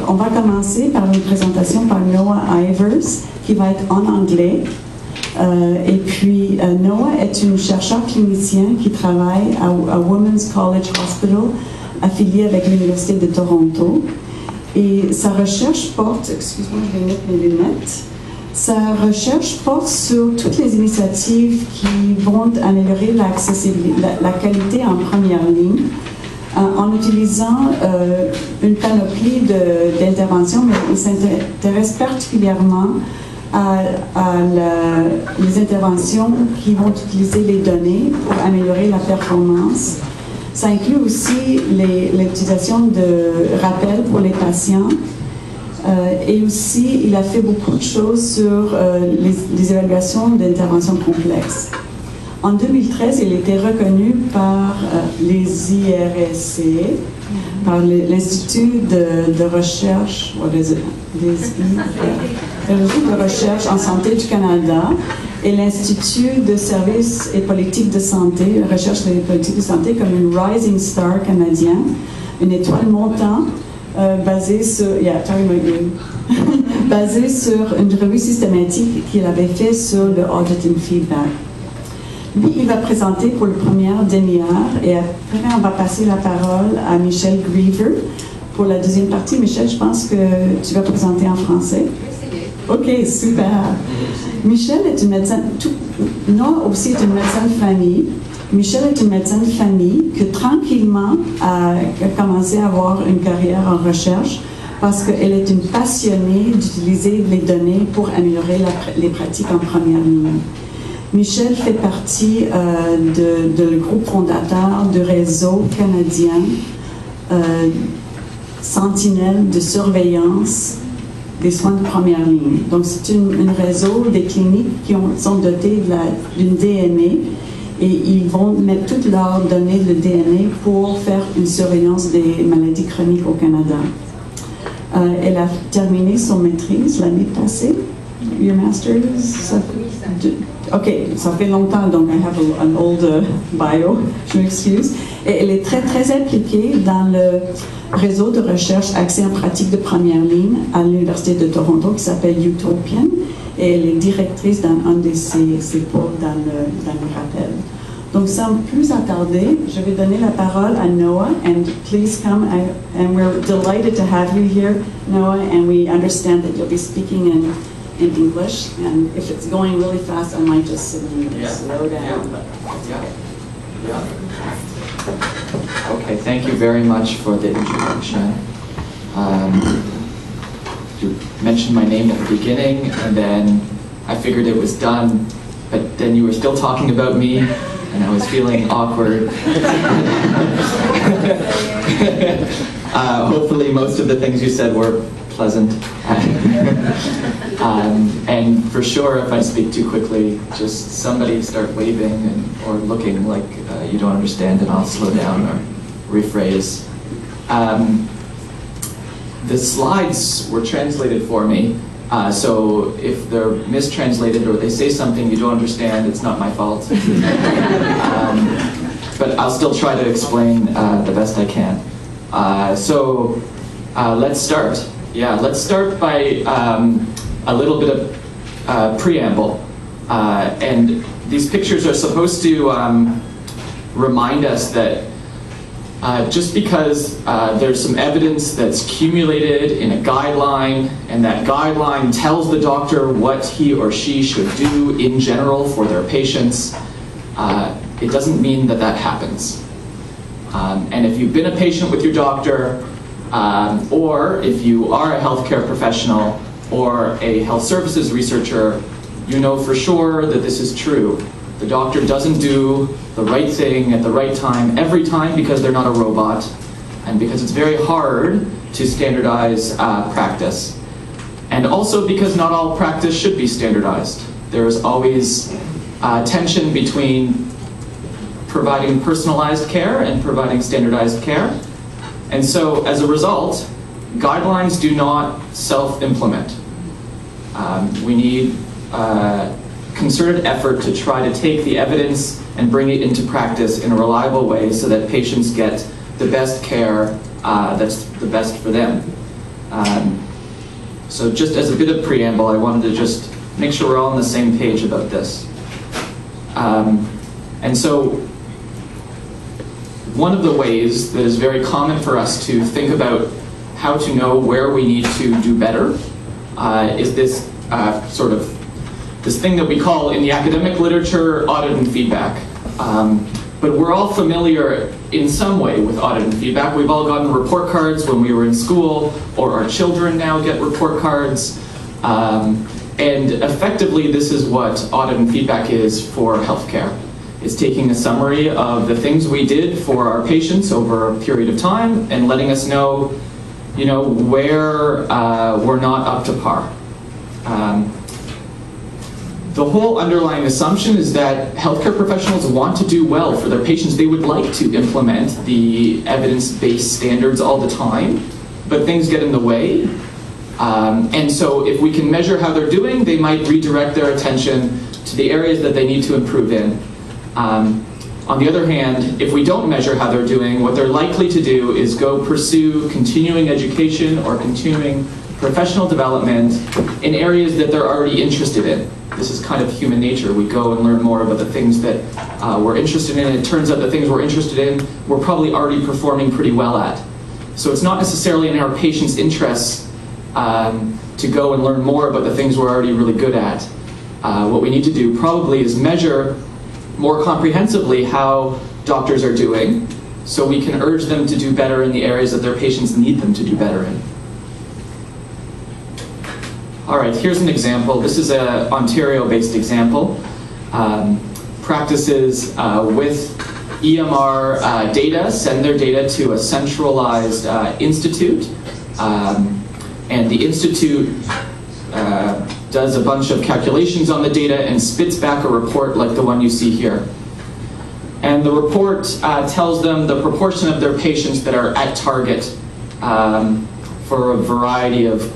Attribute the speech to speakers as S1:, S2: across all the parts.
S1: on va commencer par une présentation par Noah Ivers, qui va être en anglais. Et puis, Noah est une chercheure clinicien qui travaille à Women's College Hospital, affilié avec l'Université de Toronto. Et sa recherche porte, excuse-moi, je vais mettre mes lunettes. Sa recherche porte sur toutes les initiatives qui vont améliorer l'accessibilité, la qualité en première ligne, en utilisant une panoplie d'interventions, mais il s'intéresse particulièrement les interventions qui vont utiliser les données pour améliorer la performance. Ça inclut aussi l'utilisation de rappels pour les patients. Et aussi, il a fait beaucoup de choses sur les évaluations d'interventions complexes. En 2013, il a été reconnu par les IRSC, par l'Institut de recherche, de recherche en santé du Canada et l'Institut de services et politiques de santé, recherche et politique de santé, comme une rising star canadien, une étoile montante basée sur, basée sur une revue systématique qu'il avait fait sur le audit and feedback. Lui, il va présenter pour la première demi-heure et après, on va passer la parole à Michel Griever pour la deuxième partie. Michel, je pense que tu vas présenter en français. OK, super. Michel est une médecin, Noah aussi est une médecin de famille. Michel est une médecin de famille qui tranquillement a commencé à avoir une carrière en recherche parce qu'elle est une passionnée d'utiliser les données pour améliorer les pratiques en première ligne. Michel fait partie de le groupe fondateur du réseau canadien Sentinelle de surveillance des soins de première ligne. Donc, c'est un réseau des cliniques qui sont dotées d'une DNA et ils vont mettre toutes leurs données de DNA pour faire une surveillance des maladies chroniques au Canada. Elle a terminé son maîtrise l'année passée. Your master's? OK, ça fait longtemps, donc I have an old bio, je m'excuse. Et elle est très, très impliquée dans le réseau de recherche accès en pratique de première ligne à l'Université de Toronto qui s'appelle Utopian. Et elle est directrice dans un de ses pôles dans le rappel. Donc, sans plus attarder, je vais donner la parole à Noah, and please come, and we're delighted to have you here, Noah, and we understand that you'll be speaking in English, and if it's going really fast, I might just slow down.
S2: Yeah. Okay, thank you very much for the introduction. You mentioned my name at the beginning, and then I figured it was done, but then you were still talking about me, and I was feeling awkward. Hopefully most of the things you said were pleasant. And for sure, if I speak too quickly, just somebody start waving or looking like you don't understand, and I'll slow down or rephrase. The slides were translated for me, so if they're mistranslated or they say something you don't understand, it's not my fault. But I'll still try to explain the best I can. So let's start. Yeah, let's start by a little bit of preamble. And these pictures are supposed to remind us that just because there's some evidence that's accumulated in a guideline, and that guideline tells the doctor what he or she should do in general for their patients, it doesn't mean that that happens. And if you've been a patient with your doctor, or if you are a healthcare professional or a health services researcher, you know for sure that this is true. The doctor doesn't do the right thing at the right time every time because they're not a robot, and because it's very hard to standardize practice. And also because not all practice should be standardized. There is always tension between providing personalized care and providing standardized care. And so, as a result, guidelines do not self-implement. We need concerted effort to try to take the evidence and bring it into practice in a reliable way so that patients get the best care that's the best for them. So just as a bit of preamble, I wanted to just make sure we're all on the same page about this. And so one of the ways that is very common for us to think about how to know where we need to do better is this sort of this thing that we call in the academic literature audit and feedback. But we're all familiar in some way with audit and feedback. We've all gotten report cards when we were in school, or our children now get report cards. And effectively, this is what audit and feedback is for healthcare. It's taking a summary of the things we did for our patients over a period of time and letting us know, where we're not up to par. The whole underlying assumption is that healthcare professionals want to do well for their patients. They would like to implement the evidence-based standards all the time, but things get in the way. And so if we can measure how they're doing, they might redirect their attention to the areas that they need to improve in. On the other hand, if we don't measure how they're doing, what they're likely to do is go pursue continuing education or continuing professional development in areas that they're already interested in. This is kind of human nature. We go and learn more about the things that we're interested in, and it turns out the things we're interested in, we're probably already performing pretty well at. So it's not necessarily in our patients' interests to go and learn more about the things we're already really good at. What we need to do probably is measure more comprehensively how doctors are doing, so we can urge them to do better in the areas that their patients need them to do better in. All right, here's an example. This is an Ontario-based example. Practices with EMR data send their data to a centralized institute, and the institute does a bunch of calculations on the data and spits back a report like the one you see here. And the report tells them the proportion of their patients that are at target for a variety of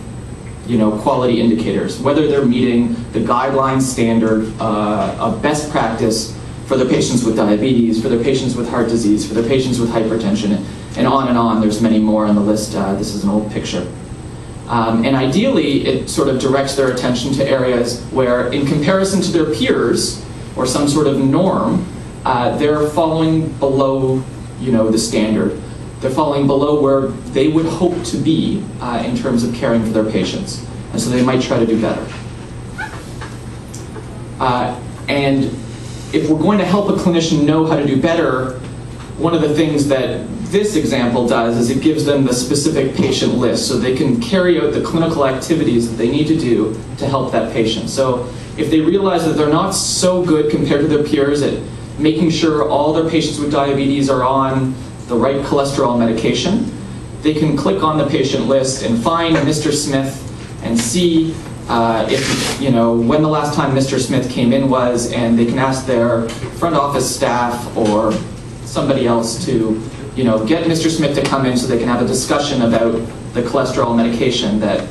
S2: quality indicators, whether they're meeting the guideline standard of best practice for the patients with diabetes, for their patients with heart disease, for their patients with hypertension, and on and on. There's many more on the list. This is an old picture. And ideally, it sort of directs their attention to areas where, in comparison to their peers, or some sort of norm, they're falling below, the standard. They're falling below where they would hope to be in terms of caring for their patients. And so they might try to do better. And if we're going to help a clinician know how to do better, one of the things that this example does is it gives them the specific patient list so they can carry out the clinical activities that they need to do to help that patient. So if they realize that they're not so good compared to their peers at making sure all their patients with diabetes are on the right cholesterol medication, they can click on the patient list and find Mr. Smith and see if, when the last time Mr. Smith came in was, and they can ask their front office staff or somebody else to, get Mr. Smith to come in so they can have a discussion about the cholesterol medication that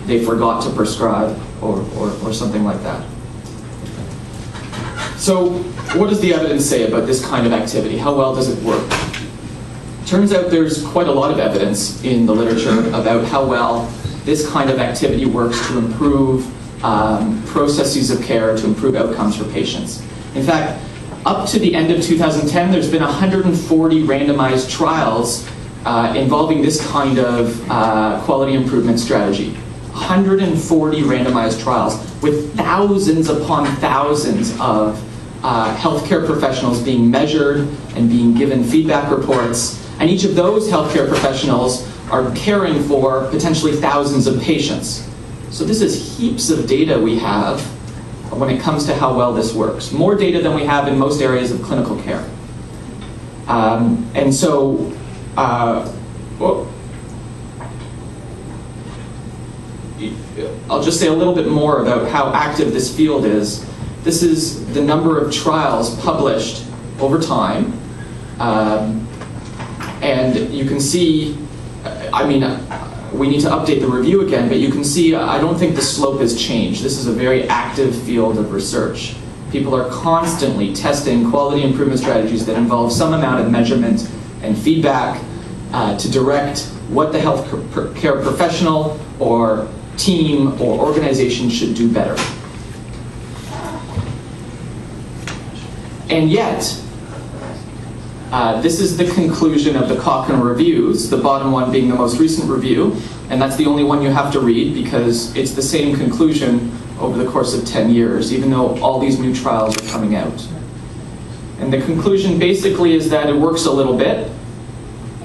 S2: they forgot to prescribe or something like that. So what does the evidence say about this kind of activity? How well does it work? Turns out there's quite a lot of evidence in the literature about how well this kind of activity works to improve processes of care, to improve outcomes for patients. In fact, up to the end of 2010, there's been 140 randomized trials involving this kind of quality improvement strategy. 140 randomized trials with thousands upon thousands of healthcare professionals being measured and being given feedback reports. And each of those healthcare professionals are caring for potentially thousands of patients. So this is heaps of data we have when it comes to how well this works. More data than we have in most areas of clinical care. And so, I'll just say a little bit more about how active this field is. This is the number of trials published over time. And you can see, we need to update the review again, but you can see I don't think the slope has changed. This is a very active field of research. People are constantly testing quality improvement strategies that involve some amount of measurement and feedback to direct what the healthcare professional or team or organization should do better. And yet, this is the conclusion of the Cochrane reviews, the bottom one being the most recent review, and that's the only one you have to read because it's the same conclusion over the course of 10 years, even though all these new trials are coming out. And the conclusion basically is that it works a little bit.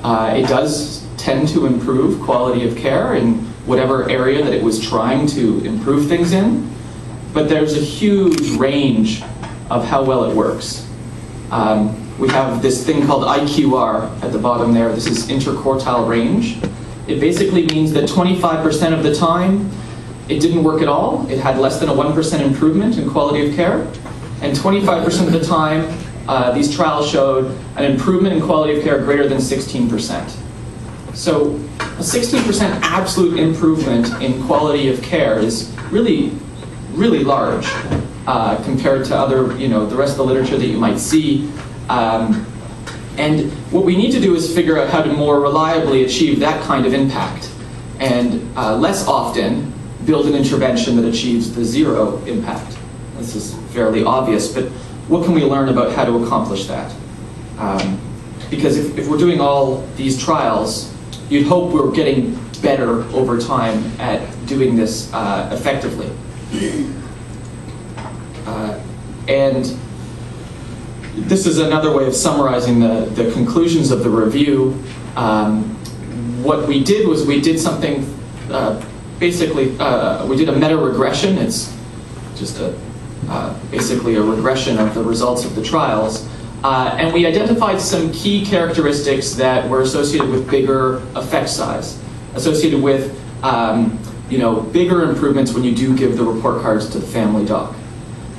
S2: It does tend to improve quality of care in whatever area that it was trying to improve things in, but there's a huge range of how well it works. We have this thing called IQR at the bottom there. This is interquartile range. It basically means that 25% of the time it didn't work at all. It had less than a 1% improvement in quality of care. And 25% of the time, these trials showed an improvement in quality of care greater than 16%. So a 16% absolute improvement in quality of care is really, really large compared to other, the rest of the literature that you might see. And what we need to do is figure out how to more reliably achieve that kind of impact, and less often build an intervention that achieves the zero impact. This is fairly obvious, but what can we learn about how to accomplish that? Because if we're doing all these trials, you'd hope we're getting better over time at doing this effectively. And this is another way of summarizing the conclusions of the review. What we did was we did something, basically, we did a meta-regression. It's just basically a regression of the results of the trials. And we identified some key characteristics that were associated with bigger effect size, associated with bigger improvements when you do give the report cards to the family doc.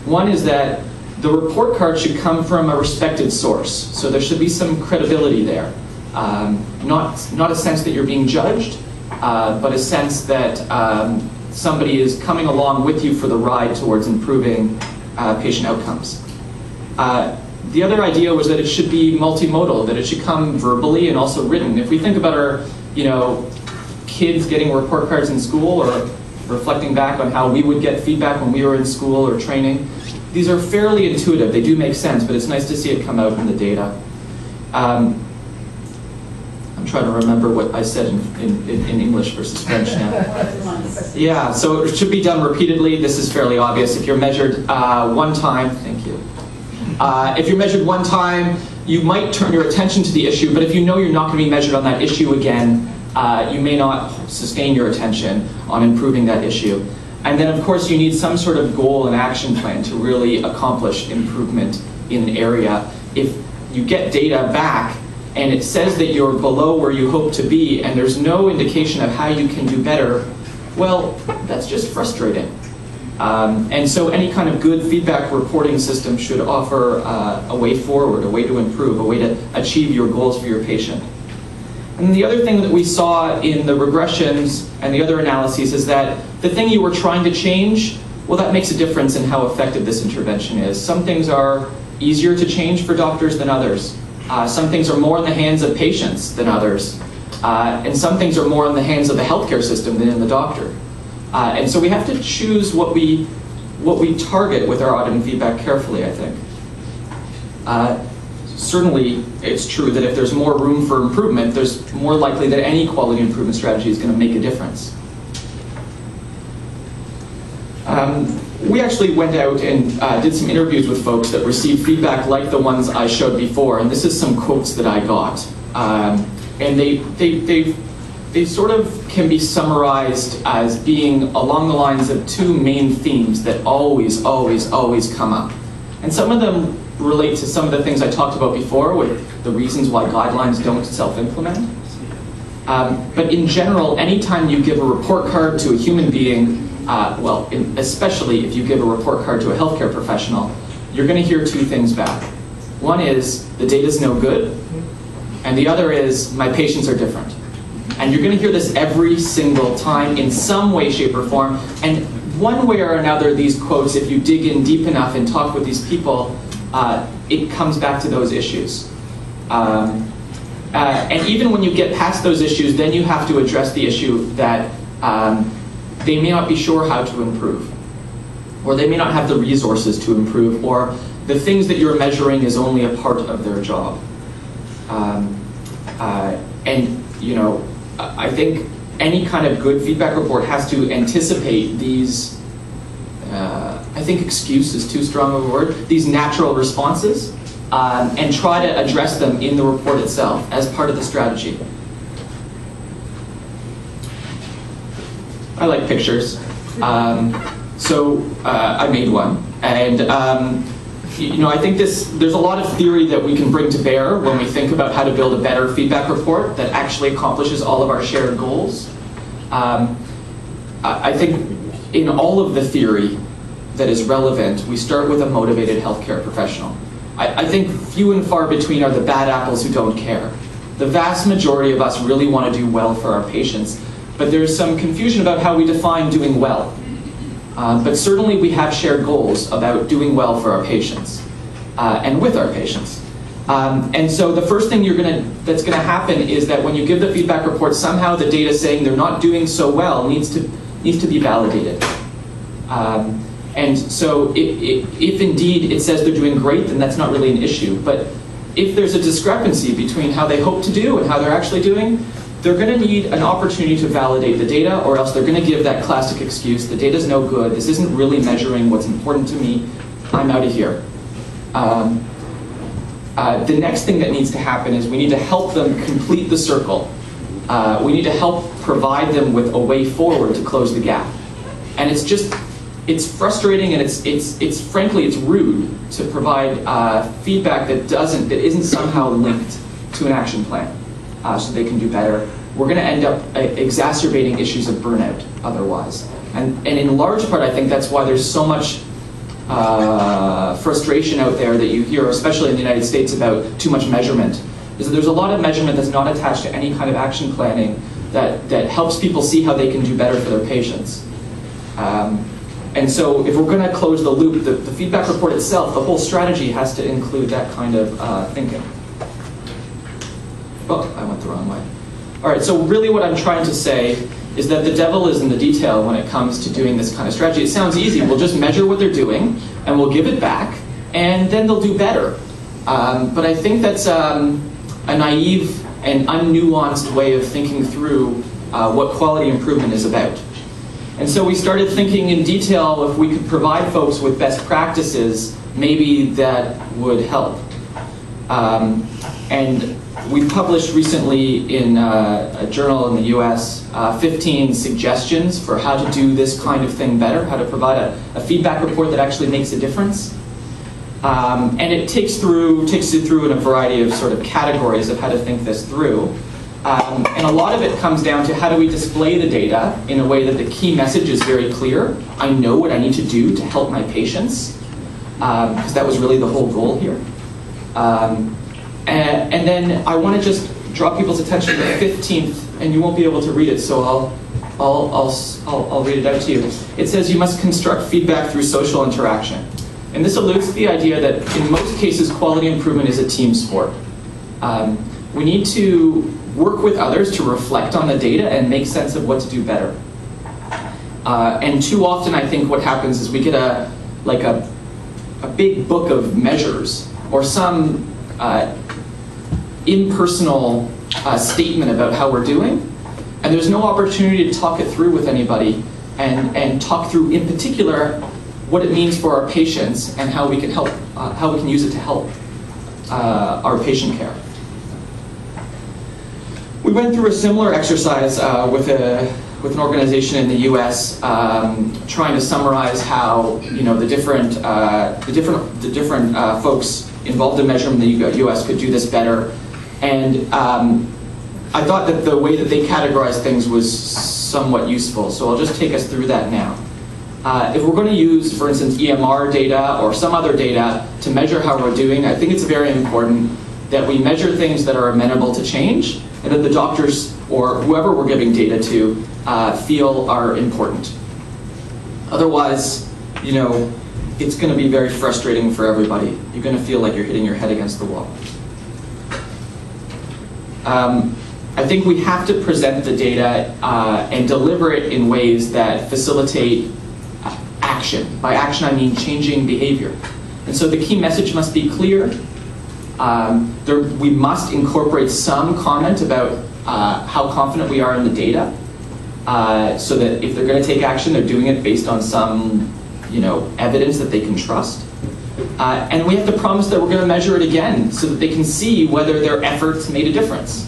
S2: One is that the report card should come from a respected source, so there should be some credibility there. Not a sense that you're being judged, but a sense that somebody is coming along with you for the ride towards improving patient outcomes. The other idea was that it should be multimodal, that it should come verbally and also written. If we think about our, kids getting report cards in school, or reflecting back on how we would get feedback when we were in school or training, these are fairly intuitive. They do make sense, but it's nice to see it come out in the data. I'm trying to remember what I said in English versus French now. Yeah, so it should be done repeatedly. This is fairly obvious. If you're measured one time, thank you. If you're measured one time, you might turn your attention to the issue, but if you know you're not going to be measured on that issue again, you may not sustain your attention on improving that issue. And then, of course, you need some sort of goal and action plan to really accomplish improvement in an area. If you get data back and it says that you're below where you hope to be and there's no indication of how you can do better, well, that's just frustrating. And so any kind of good feedback reporting system should offer a way forward, a way to improve, a way to achieve your goals for your patient. And the other thing that we saw in the regressions and the other analyses is that the thing you were trying to change, well, that makes a difference in how effective this intervention is. Some things are easier to change for doctors than others. Some things are more in the hands of patients than others. And some things are more in the hands of the healthcare system than in the doctor. And so we have to choose what we target with our audit and feedback carefully, I think. Certainly, it's true that if there's more room for improvement, there's more likely that any quality improvement strategy is going to make a difference. We actually went out and did some interviews with folks that received feedback like the ones I showed before, and this is some quotes that I got. And they sort of can be summarized as being along the lines of two main themes that always come up. And some of them relate to some of the things I talked about before with the reasons why guidelines don't self-implement. But in general, anytime you give a report card to a human being, especially if you give a report card to a healthcare professional, you're going to hear two things back. One is, the data's no good, and the other is, my patients are different. And you're going to hear this every single time in some way, shape, or form. And one way or another, these quotes, if you dig in deep enough and talk with these people, it comes back to those issues. And even when you get past those issues, then you have to address the issue that they may not be sure how to improve, or they may not have the resources to improve, or the things that you're measuring is only a part of their job. And you know, I think any kind of good feedback report has to anticipate these, I think excuse is too strong of a word, these natural responses, and try to address them in the report itself as part of the strategy. I like pictures, so I made one, and you know, I think there's a lot of theory that we can bring to bear when we think about how to build a better feedback report that actually accomplishes all of our shared goals. I think in all of the theory that is relevant, we start with a motivated healthcare professional. I think few and far between are the bad apples who don't care. The vast majority of us really want to do well for our patients, but there's some confusion about how we define doing well. But certainly we have shared goals about doing well for our patients and with our patients. And so the first thing that's gonna happen is that when you give the feedback report, somehow the data saying they're not doing so well needs to be validated. And so if indeed it says they're doing great, then that's not really an issue. But if there's a discrepancy between how they hope to do and how they're actually doing, they're going to need an opportunity to validate the data, or else they're going to give that classic excuse, the data's no good, this isn't really measuring what's important to me, I'm out of here. The next thing that needs to happen is we need to help them complete the circle. We need to help provide them with a way forward to close the gap. And it's frustrating, and it's frankly, it's rude to provide feedback that isn't somehow linked to an action plan. So they can do better. We're going to end up exacerbating issues of burnout otherwise. And in large part, I think that's why there's so much frustration out there that you hear, especially in the United States, about too much measurement. Is that there's a lot of measurement that's not attached to any kind of action planning that helps people see how they can do better for their patients. And so if we're going to close the loop, the feedback report itself, the whole strategy has to include that kind of thinking. Oh, I went the wrong way. All right, so really what I'm trying to say is that the devil is in the detail when it comes to doing this kind of strategy. It sounds easy. We'll just measure what they're doing, and we'll give it back, and then they'll do better. But I think that's a naive and unnuanced way of thinking through what quality improvement is about. And so we started thinking in detail if we could provide folks with best practices, maybe that would help. And we published recently in a journal in the US 15 suggestions for how to do this kind of thing better, how to provide a feedback report that actually makes a difference. And it takes you through in a variety of sort of categories of how to think this through. And a lot of it comes down to how do we display the data in a way that the key message is very clear. I know what I need to do to help my patients, because that was really the whole goal here. And then I want to just draw people's attention to the 15th, and you won't be able to read it, so I'll read it out to you. It says you must construct feedback through social interaction. And this alludes to the idea that in most cases, quality improvement is a team sport. We need to work with others to reflect on the data and make sense of what to do better. And too often, I think what happens is we get a big book of measures or some impersonal statement about how we're doing, and there's no opportunity to talk it through with anybody and talk through, in particular, what it means for our patients and how we can help, how we can use it to help our patient care. We went through a similar exercise with an organization in the U.S. Trying to summarize how the different folks involved in measurement in the U.S. could do this better, and I thought that the way that they categorized things was somewhat useful. So I'll just take us through that now. If we're going to use, for instance, EMR data or some other data to measure how we're doing, I think it's very important that we measure things that are amenable to change and that the doctors or whoever we're giving data to feel are important. Otherwise, it's going to be very frustrating for everybody. You're going to feel like you're hitting your head against the wall. I think we have to present the data and deliver it in ways that facilitate action. By action, I mean changing behavior. And so the key message must be clear. We must incorporate some comment about how confident we are in the data, so that if they're going to take action, they're doing it based on some, evidence that they can trust. And we have to promise that we're going to measure it again so that they can see whether their efforts made a difference.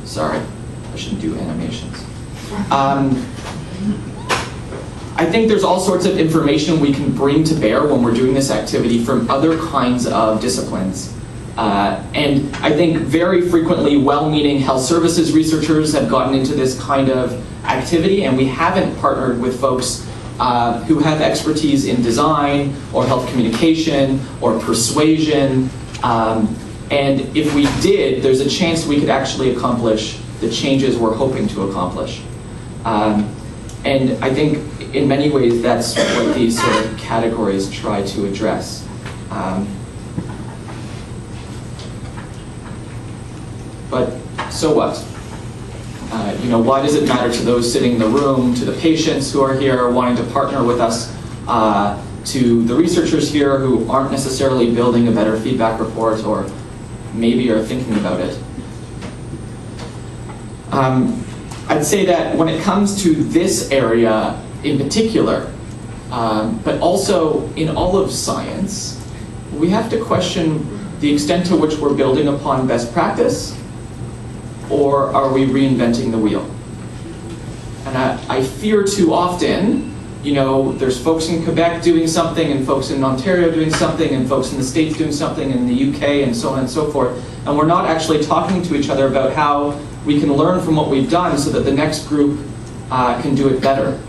S2: Sorry, I shouldn't do animations. I think there's all sorts of information we can bring to bear when we're doing this activity from other kinds of disciplines. And I think very frequently well-meaning health services researchers have gotten into this kind of activity, and we haven't partnered with folks who have expertise in design or health communication or persuasion. And if we did, there's a chance we could actually accomplish the changes we're hoping to accomplish. And I think in many ways that's what these sort of categories try to address. But so what? Why does it matter to those sitting in the room, to the patients who are here wanting to partner with us, to the researchers here who aren't necessarily building a better feedback report or maybe are thinking about it? I'd say that when it comes to this area in particular, but also in all of science, we have to question the extent to which we're building upon best practice, or are we reinventing the wheel? And I fear too often, there's folks in Quebec doing something, and folks in Ontario doing something, and folks in the States doing something, in the UK, and so on and so forth. And we're not actually talking to each other about how we can learn from what we've done so that the next group can do it better.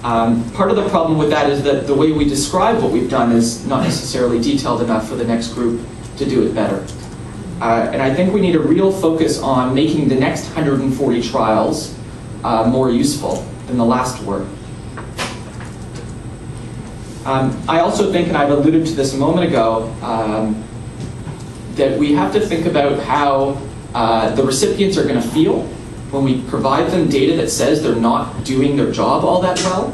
S2: Part of the problem with that is that the way we describe what we've done is not necessarily detailed enough for the next group to do it better. And I think we need a real focus on making the next 140 trials more useful than the last were. I also think, and I've alluded to this a moment ago, that we have to think about how the recipients are going to feel when we provide them data that says they're not doing their job all that well.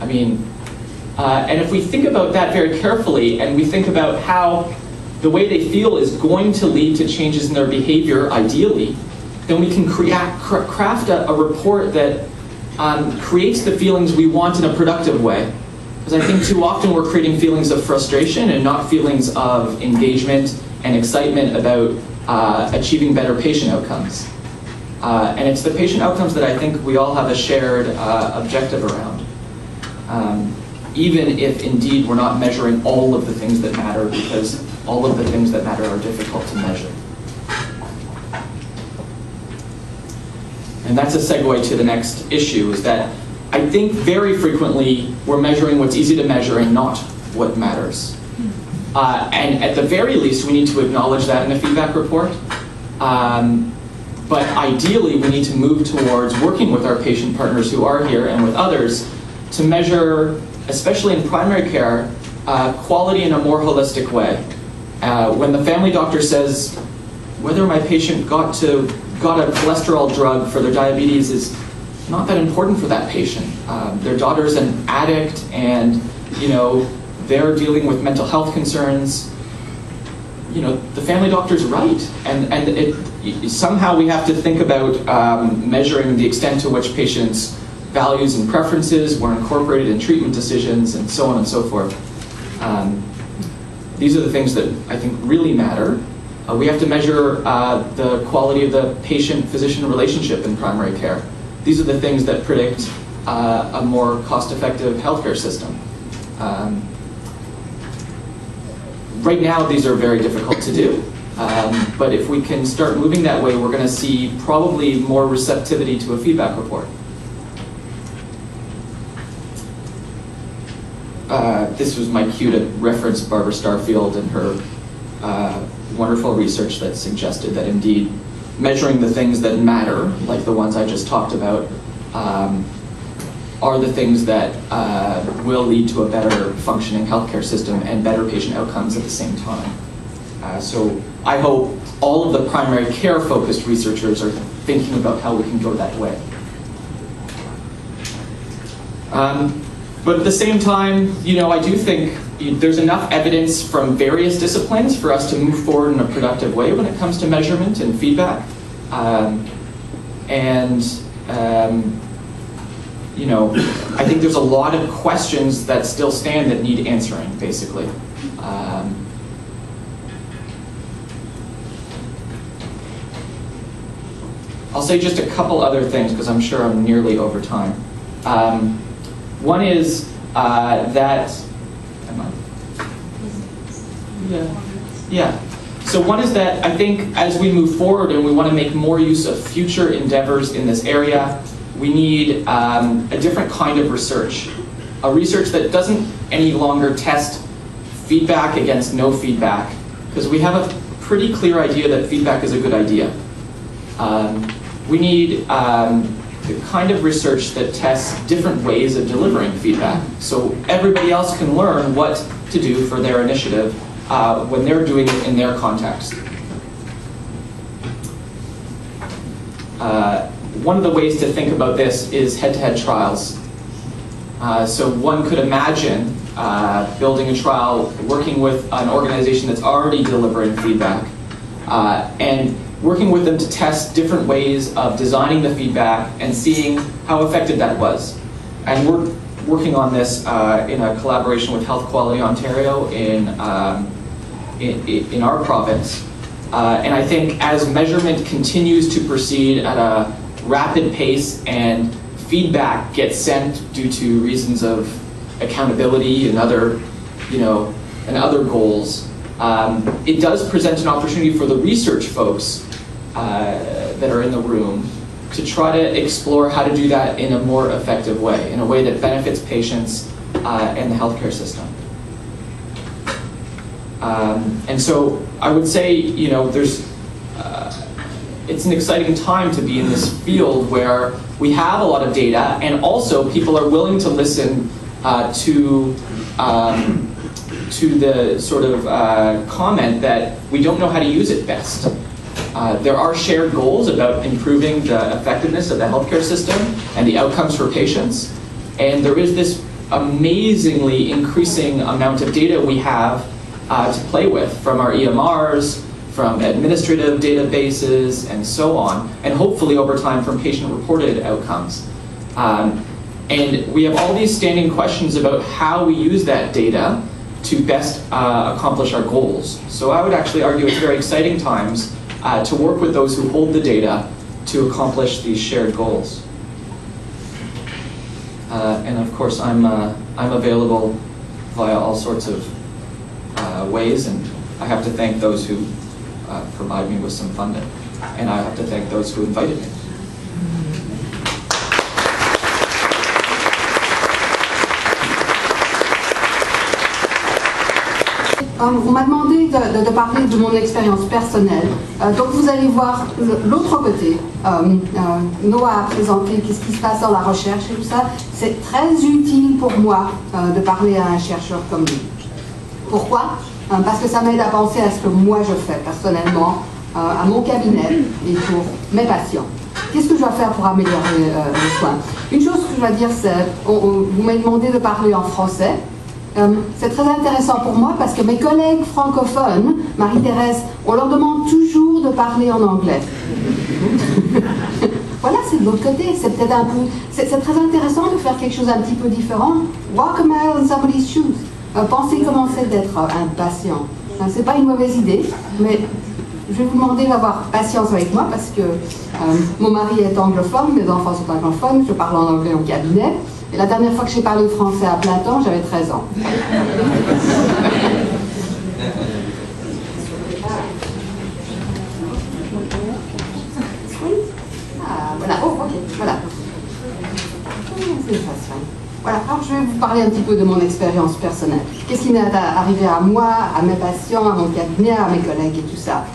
S2: And if we think about that very carefully, and we think about how the way they feel is going to lead to changes in their behavior, ideally, then we can craft a report that creates the feelings we want in a productive way. Because I think too often we're creating feelings of frustration and not feelings of engagement and excitement about achieving better patient outcomes. And it's the patient outcomes that I think we all have a shared objective around. Even if indeed we're not measuring all of the things that matter, because all of the things that matter are difficult to measure. And that's a segue to the next issue, is that I think very frequently we're measuring what's easy to measure and not what matters. And at the very least, we need to acknowledge that in a feedback report. But ideally, we need to move towards working with our patient partners who are here and with others to measure, especially in primary care, quality in a more holistic way. When the family doctor says whether my patient got a cholesterol drug for their diabetes is not that important for that patient. Their daughter's an addict, and they're dealing with mental health concerns. The family doctor's right, and somehow we have to think about measuring the extent to which patients' values and preferences were incorporated in treatment decisions, and so on and so forth. These are the things that I think really matter. We have to measure the quality of the patient-physician relationship in primary care. These are the things that predict a more cost-effective healthcare system. Right now, these are very difficult to do. But if we can start moving that way, we're going to see probably more receptivity to a feedback report. This was my cue to reference Barbara Starfield and her wonderful research that suggested that indeed measuring the things that matter, like the ones I just talked about, are the things that will lead to a better functioning healthcare system and better patient outcomes at the same time. So I hope all of the primary care focused researchers are thinking about how we can go that way. But at the same time, I do think there's enough evidence from various disciplines for us to move forward in a productive way when it comes to measurement and feedback. I think there's a lot of questions that still stand that need answering, basically. I'll say just a couple other things because I'm sure I'm nearly over time. One is that, So one is that I think as we move forward and we want to make more use of future endeavors in this area, we need a different kind of research. A research that doesn't any longer test feedback against no feedback, because we have a pretty clear idea that feedback is a good idea. We need the kind of research that tests different ways of delivering feedback, so everybody else can learn what to do for their initiative when they're doing it in their context. One of the ways to think about this is head-to-head trials. So one could imagine building a trial, working with an organization that's already delivering feedback, and working with them to test different ways of designing the feedback and seeing how effective that was. And we're working on this in a collaboration with Health Quality Ontario in our province. And I think as measurement continues to proceed at a rapid pace and feedback gets sent due to reasons of accountability and other goals, it does present an opportunity for the research folks that are in the room to try to explore how to do that in a more effective way, in a way that benefits patients and the healthcare system. And so I would say, it's an exciting time to be in this field where we have a lot of data, and also people are willing to listen to the sort of comment that we don't know how to use it best. There are shared goals about improving the effectiveness of the healthcare system and the outcomes for patients, and there is this amazingly increasing amount of data we have to play with from our EMRs, from administrative databases, and so on, and hopefully over time from patient-reported outcomes. And we have all these standing questions about how we use that data to best accomplish our goals. So I would actually argue it's very exciting times to work with those who hold the data to accomplish these shared goals. And of course, I'm available via all sorts of ways, and I have to thank those who provide me with some funding, and I have to thank those who invited me.
S3: On m'a demandé de parler de mon expérience personnelle. Donc vous allez voir l'autre côté. Noah a présenté qu'est-ce qui se passe dans la recherche et tout ça. C'est très utile pour moi de parler à un chercheur comme lui. Pourquoi? Parce que ça m'aide à penser à ce que moi je fais personnellement, à mon cabinet et pour mes patients. Qu'est-ce que je dois faire pour améliorer les soins? Une chose que je dois dire, c'est, vous m'avez demandé de parler en français. C'est très intéressant pour moi parce que mes collègues francophones, Marie-Thérèse, on leur demande toujours de parler en anglais. Voilà, c'est de l'autre côté. C'est peut-être un peu, c'est très intéressant de faire quelque chose un petit peu différent. Walk a mile in somebody's shoes. Pensez comment c'est d'être un patient. C'est pas une mauvaise idée, mais je vais vous demander d'avoir patience avec moi parce que mon mari est anglophone, mes enfants sont anglophones, je parle en anglais au cabinet. Et la dernière fois que j'ai parlé français à plein temps, j'avais 13 ans. Voilà, oh, ok, voilà. Voilà, alors je vais vous parler un petit peu de mon expérience personnelle. Qu'est-ce qui m'est arrivé à moi, à mes patients, à mon cabinet, à mes collègues et tout ça.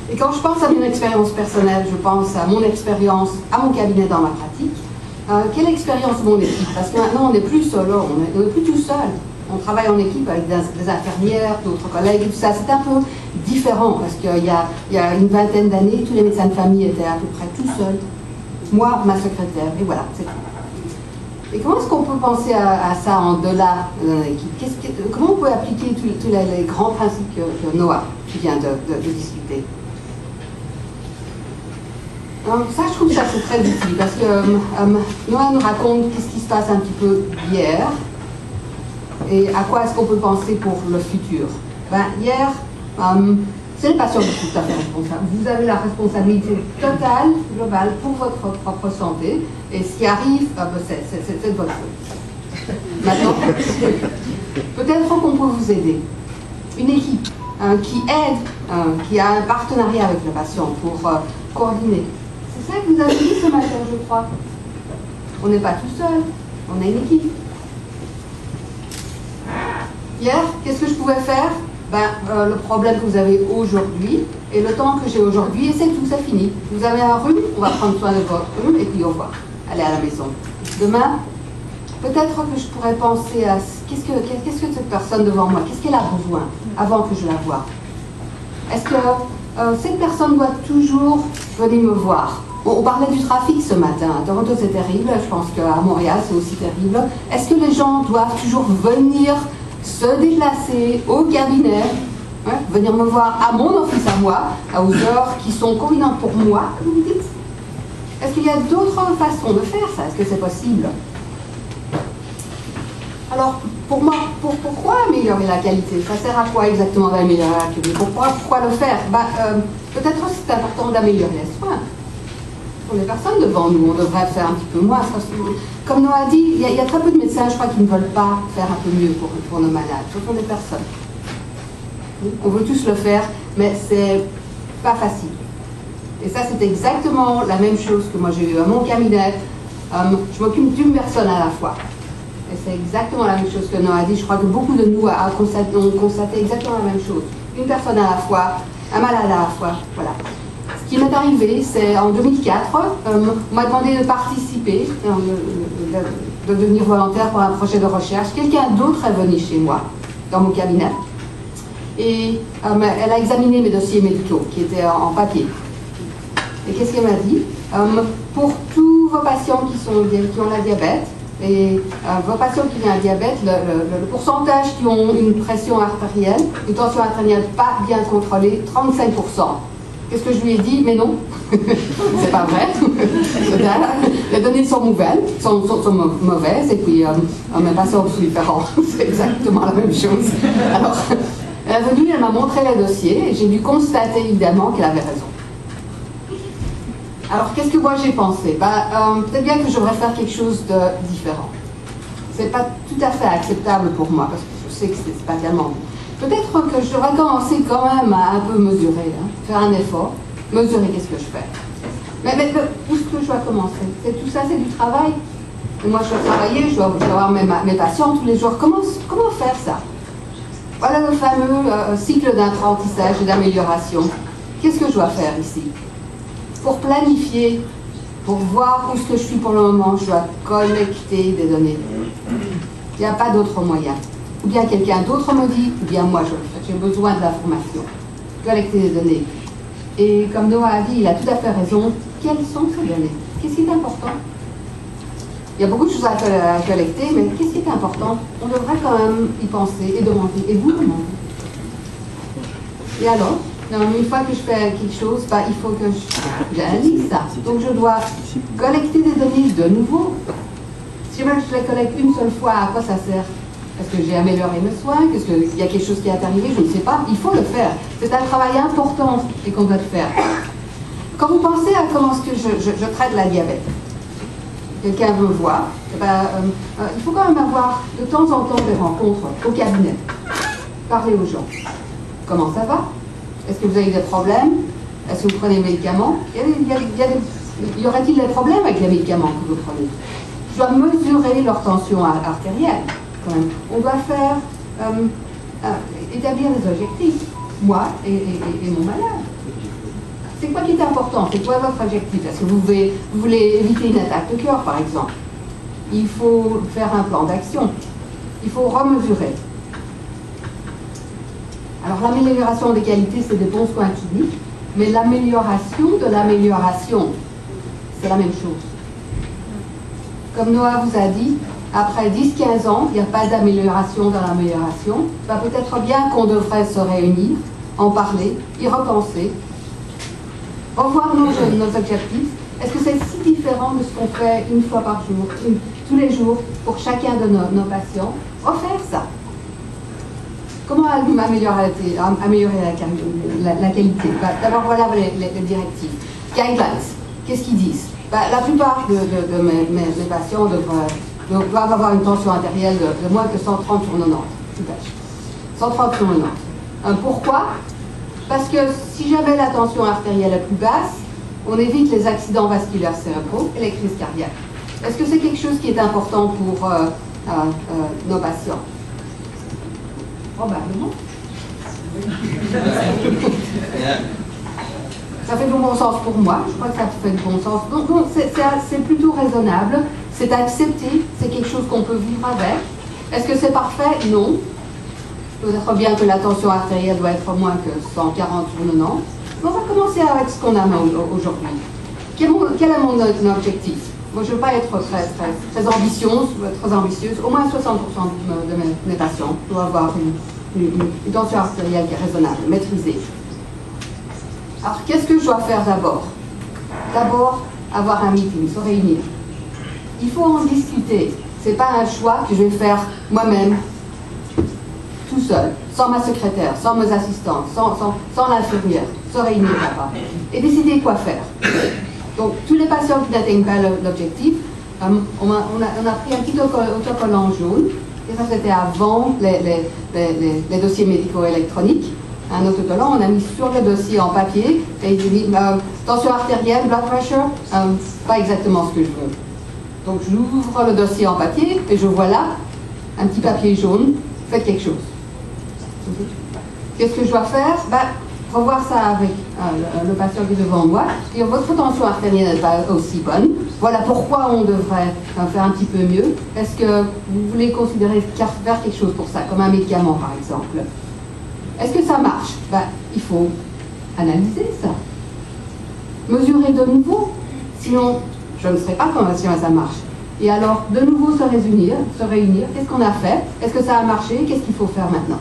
S3: Et quand je pense à mon expérience personnelle, je pense à mon expérience, à mon cabinet dans ma pratique. Quelle expérience mon équipe? Parce que maintenant on n'est plus solo, on n'est plus tout seul. on travaille en équipe avec des infirmières, d'autres collègues et tout ça. C'est un peu différent parce qu'il y a une vingtaine d'années, tous les médecins de famille étaient à peu près tout seuls. Moi, ma secrétaire, et voilà, c'est tout. Et comment est-ce qu'on peut penser à ça en delà de l'équipe? Comment on peut appliquer tous les grands principes que Noah vient de discuter? Donc ça, je trouve que ça c'est très utile parce que Noah nous raconte qu'est-ce qui se passe un petit peu hier et à quoi est-ce qu'on peut penser pour le futur. Ben, hier, c'est les patients qui sont tout à fait responsables. Vous avez la responsabilité totale, globale, pour votre propre santé et ce qui arrive, c'est de votre faute. Maintenant, peut-être qu'on peut vous aider. Une équipe qui aide, qui a un partenariat avec le patient pour coordonner. C'est ça que vous avez dit ce matin, je crois. On n'est pas tout seul, on a une équipe. Hier, qu'est-ce que je pouvais faire? Le problème que vous avez aujourd'hui et le temps que j'ai aujourd'hui, et c'est tout, c'est fini. Vous avez un rhume, on va prendre soin de votre rhume et puis au revoir. Allez à la maison. Demain, peut-être que je pourrais penser à qu'est-ce que cette personne devant moi, qu'est-ce qu'elle a besoin avant que je la voie. Est-ce que cette personne doit toujours venir me voir? On parlait du trafic ce matin. À Toronto, c'est terrible. Je pense qu'à Montréal, c'est aussi terrible. Est-ce que les gens doivent toujours venir se déplacer au cabinet, venir me voir à mon office à moi, aux heures qui sont convenantes pour moi, comme vous dites? Est-ce qu'il y a d'autres façons de faire ça? Est-ce que c'est possible? Alors, pour moi, pourquoi améliorer la qualité? Ça sert à quoi exactement d'améliorer la qualité? Pourquoi le faire? Peut-être c'est important d'améliorer les soins. Pour les personnes devant nous, on devrait faire un petit peu moins. Comme Noah a dit, il y a très peu de médecins, je crois, qui ne veulent pas faire un peu mieux pour nos malades. Ce sont des personnes. On veut tous le faire, mais c'est pas facile. Et ça, c'est exactement la même chose que moi j'ai eu à mon cabinet. Je m'occupe d'une personne à la fois. Et c'est exactement la même chose que Noah a dit. Je crois que beaucoup de nous ont constaté exactement la même chose. Une personne à la fois, un malade à la fois. Voilà. Ce qui m'est arrivé, c'est en 2004, on m'a demandé de participer, de devenir volontaire pour un projet de recherche. Quelqu'un d'autre est venu chez moi, dans mon cabinet, et elle a examiné mes dossiers médicaux qui étaient en papier. Et qu'est-ce qu'elle m'a dit? Pour tous vos patients qui ont la diabète, et vos patients qui ont un diabète, le pourcentage qui ont une pression artérielle, une tension artérielle pas bien contrôlée, 35%. Qu'est-ce que je lui ai dit? Mais non, c'est pas vrai. Les données sont mauvaises, et puis mes patients sont différents. C'est exactement la même chose. Alors, elle est venue, elle m'a montré les dossiers, et j'ai dû constater évidemment qu'elle avait raison. Alors, qu'est-ce que moi j'ai pensé? Peut-être bien que je devrais faire quelque chose de différent. C'est pas tout à fait acceptable pour moi, parce que je sais que c'est pas tellement bon. Peut-être que je devrais commencer quand même à un peu mesurer, faire un effort, mesurer qu'est-ce que je fais. Mais où est-ce que je dois commencer? Tout ça, c'est du travail. Et moi, je dois travailler, je dois avoir mes patients tous les jours. Comment faire ça? Voilà le fameux cycle d'apprentissage et d'amélioration. Qu'est-ce que je dois faire ici? Pour planifier, pour voir où est-ce que je suis pour le moment, je dois collecter des données. Il n'y a pas d'autre moyen. Ou bien quelqu'un d'autre me dit, ou bien moi je le fais. J'ai besoin de l'information. Collecter des données. Et comme Noah a dit, il a tout à fait raison. Quelles sont ces données? Qu'est-ce qui est important? Il y a beaucoup de choses à collecter, mais qu'est-ce qui est important? On devrait quand même y penser et demander. Et vous demandez. Et alors, une fois que je fais quelque chose, il faut que j'analyse ça. Donc je dois collecter des données de nouveau. Si je les collecte une seule fois, à quoi ça sert? Est-ce que j'ai amélioré mes soins? Est-ce qu'il y a quelque chose qui est arrivé? Je ne sais pas. Il faut le faire. C'est un travail important et qu'on doit le faire. Quand vous pensez à comment est-ce que je traite la diabète, quelqu'un veut voir, il faut quand même avoir de temps en temps des rencontres au cabinet. Parler aux gens. Comment ça va? Est-ce que vous avez des problèmes? Est-ce que vous prenez des médicaments? Y aurait-il des problèmes avec les médicaments que vous prenez? Je dois mesurer leur tension artérielle. On doit faire établir des objectifs, moi et mon malade. C'est quoi qui est important? C'est quoi votre objectif? Est-ce que vous voulez éviter une attaque de cœur, par exemple? Il faut faire un plan d'action. il faut remesurer. Alors l'amélioration des qualités, c'est des bons soins cliniques, mais l'amélioration de l'amélioration, c'est la même chose. Comme Noah vous a dit, après 10-15 ans, il n'y a pas d'amélioration dans l'amélioration. Peut-être bien qu'on devrait se réunir, en parler, y repenser, revoir nos objectifs. Est-ce que c'est si différent de ce qu'on fait une fois par jour, tous les jours, pour chacun de nos patients? Refaire ça. Comment améliorer la qualité? D'abord, voilà les directives. Guidelines, qu'est-ce qu'ils disent? La plupart de mes patients doivent avoir une tension artérielle de moins que 130 sur 90. 130 sur 90. Pourquoi? Parce que si jamais la tension artérielle est plus basse, on évite les accidents vasculaires cérébraux et les crises cardiaques. Est-ce que c'est quelque chose qui est important pour nos patients? Probablement. Ça fait du bon sens pour moi, je crois que ça fait du bon sens. Donc c'est plutôt raisonnable, c'est accepté, c'est quelque chose qu'on peut vivre avec. Est-ce que c'est parfait? Non. Peut-être bien que la tension artérielle doit être moins que 140 sur 90. On va commencer avec ce qu'on a aujourd'hui. Quel est mon objectif? Moi, je ne veux pas être très ambitieuse. Au moins 60% de mes patients doivent avoir une tension artérielle qui est raisonnable, maîtrisée. Alors, qu'est-ce que je dois faire d'abord? D'abord, avoir un meeting, se réunir. Il faut en discuter. Ce n'est pas un choix que je vais faire moi-même, tout seul, sans ma secrétaire, sans mes assistants, sans l'infirmière, se réunir là-bas et décider quoi faire. Donc, tous les patients qui n'atteignent pas l'objectif, on a pris un petit autocollant jaune, et ça c'était avant les dossiers médicaux électroniques. Un autocollant, on a mis sur le dossier en papier, et il dit tension artérielle, blood pressure, pas exactement ce que je veux. Donc, j'ouvre le dossier en papier, et je vois là, un petit papier jaune, faites quelque chose. Qu'est-ce que je dois faire? Revoir ça avec le patient qui est devant moi, dire votre tension artérielle n'est pas aussi bonne, voilà pourquoi on devrait faire un petit peu mieux. Est-ce que vous voulez considérer faire quelque chose pour ça, comme un médicament par exemple? Est-ce que ça marche? Il faut analyser ça, mesurer de nouveau, sinon je ne sais pas comment ça marche. Et alors, de nouveau se réunir, qu'est-ce qu'on a fait? Est-ce que ça a marché? Qu'est-ce qu'il faut faire maintenant?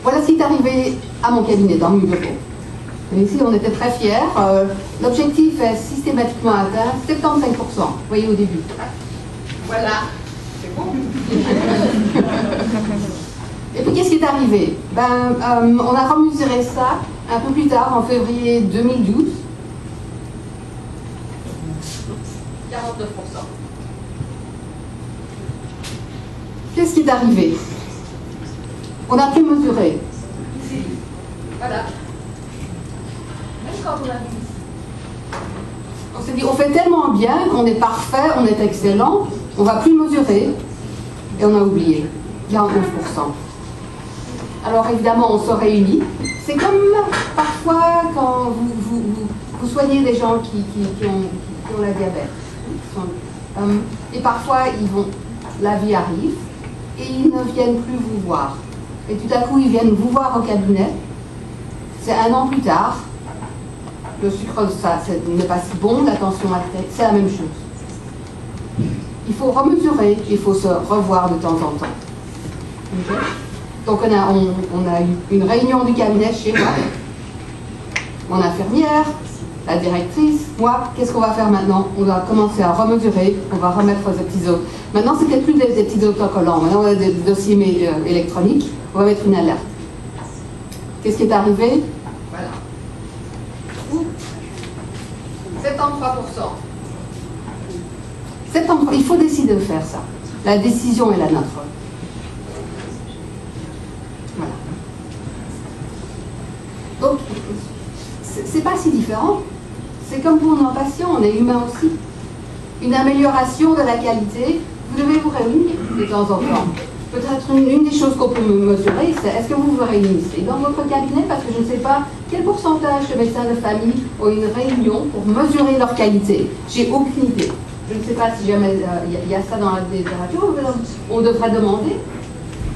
S3: Voilà ce qui est arrivé à mon cabinet, dans mon bureau. Et ici, on était très fiers. L'objectif est systématiquement atteint, 75%. Vous voyez au début. Voilà, c'est bon. Et puis, qu'est-ce qui est arrivé? On a remesuré ça un peu plus tard, en février 2012. 49%. Qu'est-ce qui est arrivé? On a pu mesurer. Ici. Voilà. Même quand on a vu ici. On s'est dit, on fait tellement bien, on est parfait, on est excellent, on ne va plus mesurer. Et on a oublié. 49%. Alors évidemment, on se réunit. C'est comme parfois quand vous soignez des gens qui ont la diabète. Et parfois, la vie arrive et ils ne viennent plus vous voir. Et tout à coup, ils viennent vous voir au cabinet. C'est 1 an plus tard. Le sucre, ça n'est pas si bon, la tension artérielle, c'est la même chose. Il faut remesurer, il faut se revoir de temps en temps. Okay? Donc on a eu une réunion du cabinet chez moi. Mon infirmière, la directrice, moi, qu'est-ce qu'on va faire maintenant? On va commencer à remesurer, on va remettre des petits autres. Maintenant, c'était plus des petits autocollants, maintenant on a des dossiers électroniques, on va mettre une alerte. Qu'est-ce qui est arrivé? Voilà. 73%. Il faut décider de faire ça. La décision est la nôtre. Voilà. Donc, c'est pas si différent. C'est comme pour nos patients, on est humain aussi. Une amélioration de la qualité, vous devez vous réunir de temps en temps. Peut-être une des choses qu'on peut mesurer, c'est est-ce que vous vous réunissez dans votre cabinet? Parce que je ne sais pas quel pourcentage de médecins de famille ont une réunion pour mesurer leur qualité. J'ai aucune idée. Je ne sais pas si jamais il y a ça dans la littérature, on devrait demander.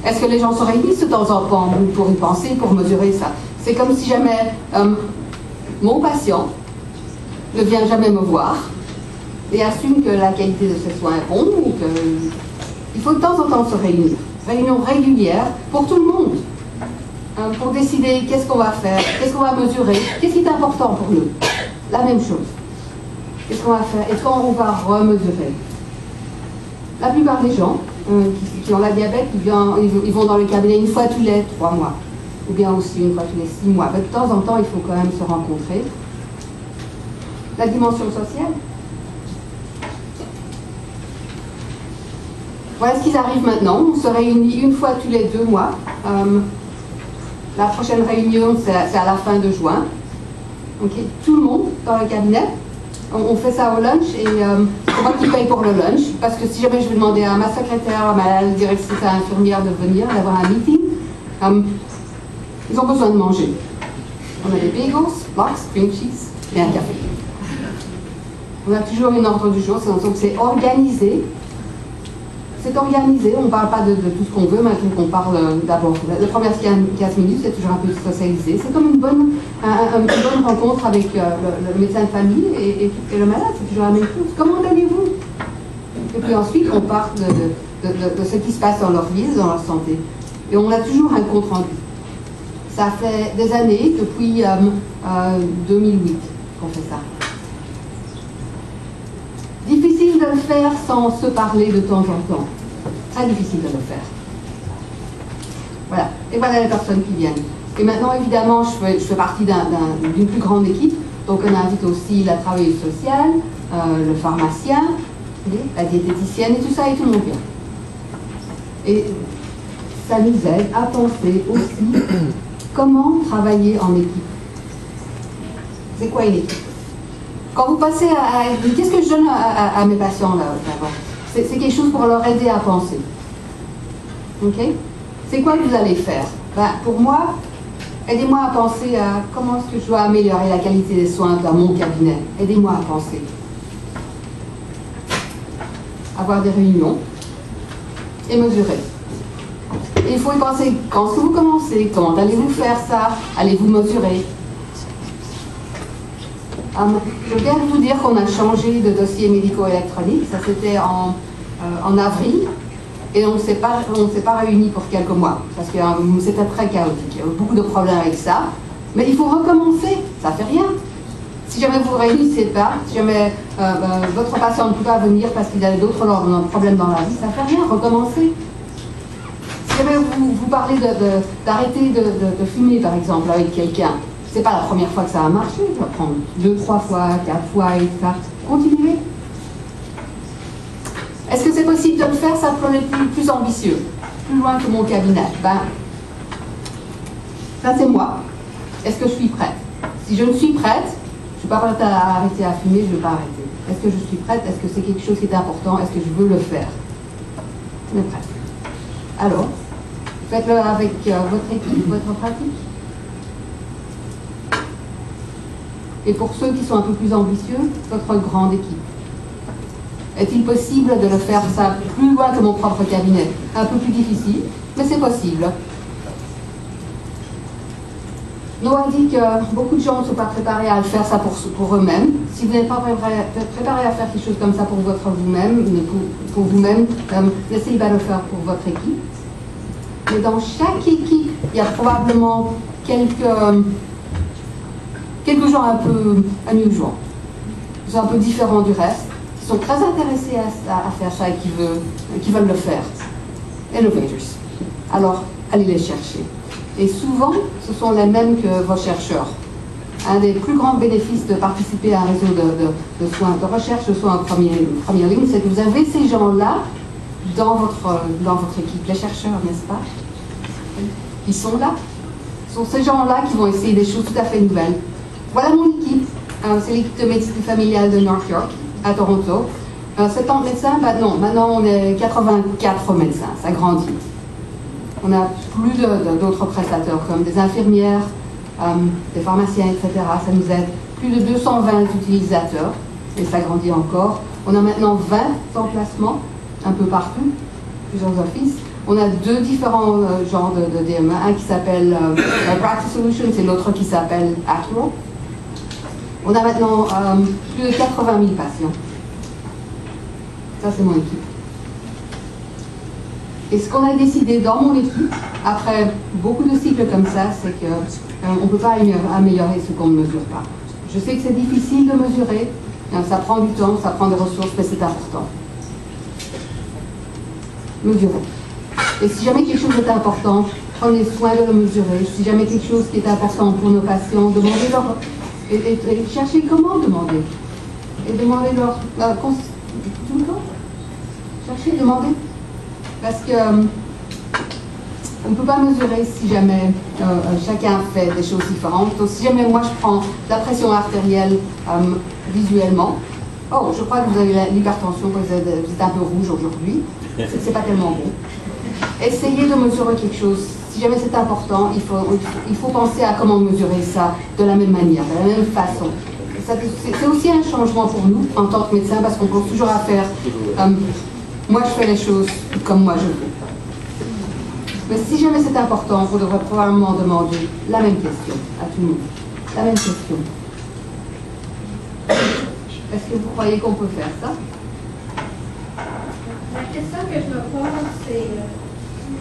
S3: Est-ce que les gens se réunissent de temps en temps pour y penser, pour mesurer ça? C'est comme si jamais mon patient ne vient jamais me voir et assume que la qualité de ses soins est bonne ou qu'il faut de temps en temps se réunir. Réunion régulière pour tout le monde, pour décider qu'est-ce qu'on va faire, qu'est-ce qu'on va mesurer, qu'est-ce qui est important pour nous. La même chose. Qu'est-ce qu'on va faire et quand on va remesurer. La plupart des gens qui ont la diabète, ils vont dans le cabinet une fois tous les 3 mois, ou bien aussi une fois tous les 6 mois. Mais de temps en temps, il faut quand même se rencontrer. La dimension sociale. Voilà ce qu'ils arrivent maintenant. On se réunit une fois tous les 2 mois. La prochaine réunion, c'est à la fin de juin. Okay. Tout le monde dans le cabinet. On fait ça au lunch et c'est moi qui paye pour le lunch. Parce que si jamais je vais demander à ma secrétaire, à ma directrice, à l'infirmière de venir, d'avoir un meeting, ils ont besoin de manger. On a des bagels, lox, cream cheese et un café. On a toujours une ordre du jour, donc c'est organisé. C'est organisé, on ne parle pas de tout ce qu'on veut, maintenant qu'on parle d'abord. Les premières 15 minutes, c'est toujours un peu socialisé. C'est comme une bonne rencontre avec le médecin de famille et le malade, c'est toujours la même chose. Comment allez-vous? Et puis ensuite, on parle de ce qui se passe dans leur vie, dans leur santé. Et on a toujours un compte rendu. Ça fait des années, depuis 2008, qu'on fait ça. Difficile de le faire sans se parler de temps en temps. Très difficile de le faire. Voilà. Et voilà les personnes qui viennent. Et maintenant, évidemment, je fais partie d'une plus grande équipe. Donc, on invite aussi la travailleuse sociale, le pharmacien, la diététicienne, et tout ça, et tout le monde vient. Et ça nous aide à penser aussi comment travailler en équipe. C'est quoi une équipe? Quand vous passez qu'est-ce que je donne à mes patients là d'abord? C'est quelque chose pour leur aider à penser. Ok? C'est quoi que vous allez faire? Ben, pour moi, aidez-moi à penser à comment est-ce que je dois améliorer la qualité des soins dans mon cabinet. Aidez-moi à penser. Avoir des réunions et mesurer. Et il faut y penser quand est-ce que vous commencez, comment allez-vous faire ça, allez-vous mesurer. Je viens de vous dire qu'on a changé de dossier médico-électronique, ça c'était en avril, et on ne s'est pas réunis pour quelques mois, parce que c'était très chaotique, il y a eu beaucoup de problèmes avec ça, mais il faut recommencer, ça ne fait rien. Si jamais vous ne vous réunissez pas, si jamais votre patient ne peut pas venir parce qu'il a d'autres problèmes dans la vie, ça ne fait rien, recommencer. Si jamais vous parlez d'arrêter de fumer, par exemple, avec quelqu'un, c'est pas la première fois que ça a marché, ça va prendre 2, 3 fois, 4 fois et ça. Continuez. Est-ce que c'est possible de le faire? Ça peut être plus ambitieux, plus loin que mon cabinet. Ben, ça c'est moi. Est-ce que je suis prête? Si je ne suis prête, je ne suis pas prête à arrêter à fumer, je ne vais pas arrêter. Est-ce que je suis prête? Est-ce que c'est quelque chose qui est important? Est-ce que je veux le faire? On est prête. Alors, faites-le avec votre équipe, votre pratique. Et pour ceux qui sont un peu plus ambitieux, votre grande équipe. Est-il possible de le faire ça plus loin que mon propre cabinet? Un peu plus difficile, mais c'est possible. Noah dit que beaucoup de gens ne sont pas préparés à le faire ça pour eux-mêmes. Si vous n'êtes pas préparé à faire quelque chose comme ça pour vous-même, n'essayez pas de le faire pour votre équipe. Mais dans chaque équipe, il y a probablement quelques gens un peu unusual, qui sont un peu différents du reste, qui sont très intéressés à faire ça et qui veulent le faire. Innovators. Alors, allez les chercher. Et souvent, ce sont les mêmes que vos chercheurs. Un des plus grands bénéfices de participer à un réseau de soins, de recherche de soins en première ligne, c'est que vous avez ces gens-là dans votre équipe. Les chercheurs, n'est-ce pas? Ils sont là. Ce sont ces gens-là qui vont essayer des choses tout à fait nouvelles. Voilà mon équipe. C'est l'équipe de médecine familiale de North York, à Toronto. 70 médecins, maintenant on est 84 médecins, ça grandit. On a plus d'autres prestataires comme des infirmières, des pharmaciens, etc. Ça nous aide. Plus de 220 utilisateurs, et ça grandit encore. On a maintenant 20 emplacements, un peu partout, plusieurs offices. On a deux différents genres de DME, un qui s'appelle Practice Solutions et l'autre qui s'appelle Acuro. On a maintenant plus de 80 000 patients. Ça, c'est mon équipe. Et ce qu'on a décidé dans mon équipe, après beaucoup de cycles comme ça, c'est qu'on ne peut pas améliorer ce qu'on ne mesure pas. Je sais que c'est difficile de mesurer, ça prend du temps, ça prend des ressources, mais c'est important. Mesurer. Et si jamais quelque chose est important, prenez soin de le mesurer. Si jamais quelque chose qui est important pour nos patients, demandez-leur et cherchez comment demander. Et demandez-leur tout le temps. Cherchez, demandez. Parce que on ne peut pas mesurer si jamais chacun fait des choses différentes. Donc si jamais moi je prends la pression artérielle visuellement, oh, je crois que vous avez l'hypertension, vous êtes un peu rouge aujourd'hui, c'est pas tellement bon. Essayez de mesurer quelque chose. Si jamais c'est important, il faut penser à comment mesurer ça de la même manière, de la même façon. C'est aussi un changement pour nous en tant que médecin parce qu'on pense toujours à faire moi je fais les choses comme moi je veux. Mais si jamais c'est important, vous devrez probablement demander la même question à tout le monde. La même question. Est-ce que vous croyez qu'on peut faire ça?
S4: La question que je me pose, c'est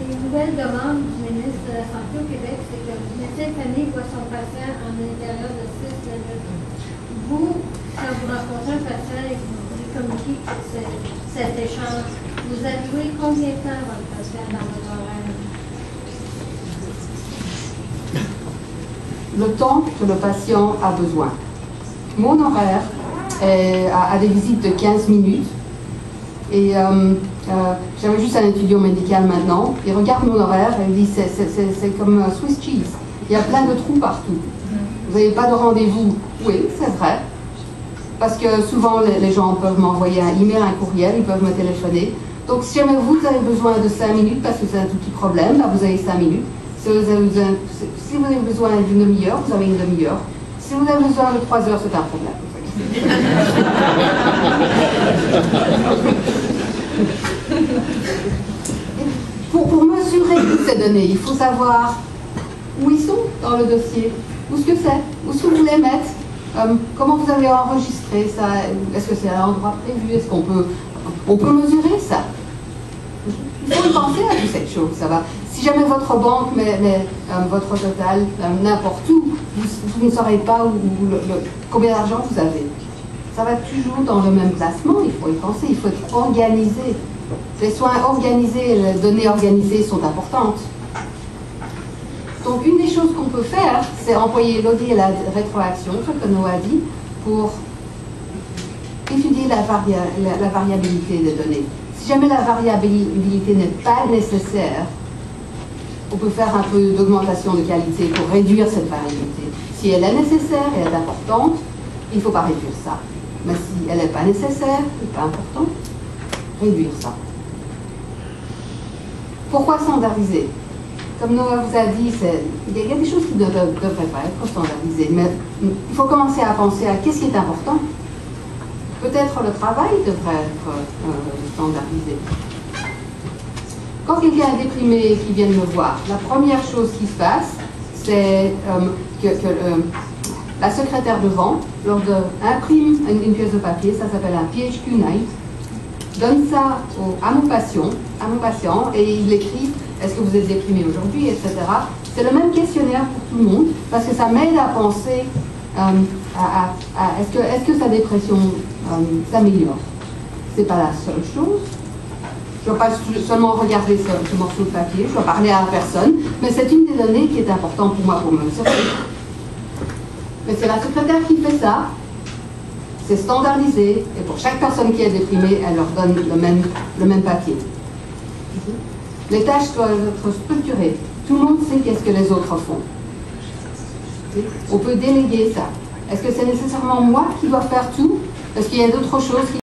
S4: les nouvelles demandes du ministre de la Santé au Québec, c'est que le médecin de famille voit son patient en intérieur de 6 minutes. Vous, quand vous rencontrez un patient et que vous voulez communiquer cet échange, vous allouez combien de temps à votre patient dans votre horaire?
S3: Le temps que le patient a besoin. Mon horaire a des visites de 15 minutes. Et j'avais juste un étudiant médical maintenant, il regarde mon horaire et il dit c'est comme Swiss cheese, il y a plein de trous partout. Vous n'avez pas de rendez-vous? Oui, c'est vrai. Parce que souvent les gens peuvent m'envoyer un email, un courriel, ils peuvent me téléphoner. Donc si jamais vous avez besoin de 5 minutes parce que c'est un tout petit problème, là, vous avez 5 minutes. Si vous avez besoin d'une demi-heure, vous avez une demi-heure. Si vous avez besoin de 3 heures, c'est un problème. Pour mesurer toutes ces données, il faut savoir où ils sont dans le dossier, où ce que c'est, où ce que vous voulez mettre, comment vous avez enregistré ça, est-ce que c'est à l'endroit prévu, est-ce qu'on peut mesurer ça. Il faut y penser à toutes ces choses, ça va. Si jamais votre banque met votre total n'importe où, vous ne saurez pas combien d'argent vous avez. Ça va toujours dans le même placement, il faut y penser, il faut être organisé. Les soins organisés, les données organisées sont importantes. Donc une des choses qu'on peut faire, c'est employer l'audit et la rétroaction, ce que Noah a dit, pour étudier la variabilité des données. Si jamais la variabilité n'est pas nécessaire, on peut faire un peu d'augmentation de qualité pour réduire cette variabilité. Si elle est nécessaire et elle est importante, il ne faut pas réduire ça. Mais si elle n'est pas nécessaire et pas importante, réduire ça. Pourquoi standardiser? Comme Noah vous a dit, il y a des choses qui ne devraient pas être standardisées, mais il faut commencer à penser à qu'est-ce qui est important. Peut-être le travail devrait être standardisé. Quand quelqu'un est déprimé et qu'il vient me voir, la première chose qui se passe, c'est que la secrétaire devant imprime une pièce de papier, ça s'appelle un PHQ Night, donne ça à mon patient et il écrit est-ce que vous êtes déprimé aujourd'hui, etc. C'est le même questionnaire pour tout le monde parce que ça m'aide à penser est-ce que sa dépression s'améliore. C'est pas la seule chose. Je ne dois pas seulement regarder ce morceau de papier, je dois parler à la personne, mais c'est une des données qui est importante pour moi pour me servir. Mais c'est la secrétaire qui fait ça, c'est standardisé, et pour chaque personne qui est déprimée, elle leur donne le même papier. Les tâches doivent être structurées. Tout le monde sait qu'est-ce que les autres font. On peut déléguer ça. Est-ce que c'est nécessairement moi qui dois faire tout? Est-ce qu'il y a d'autres choses qui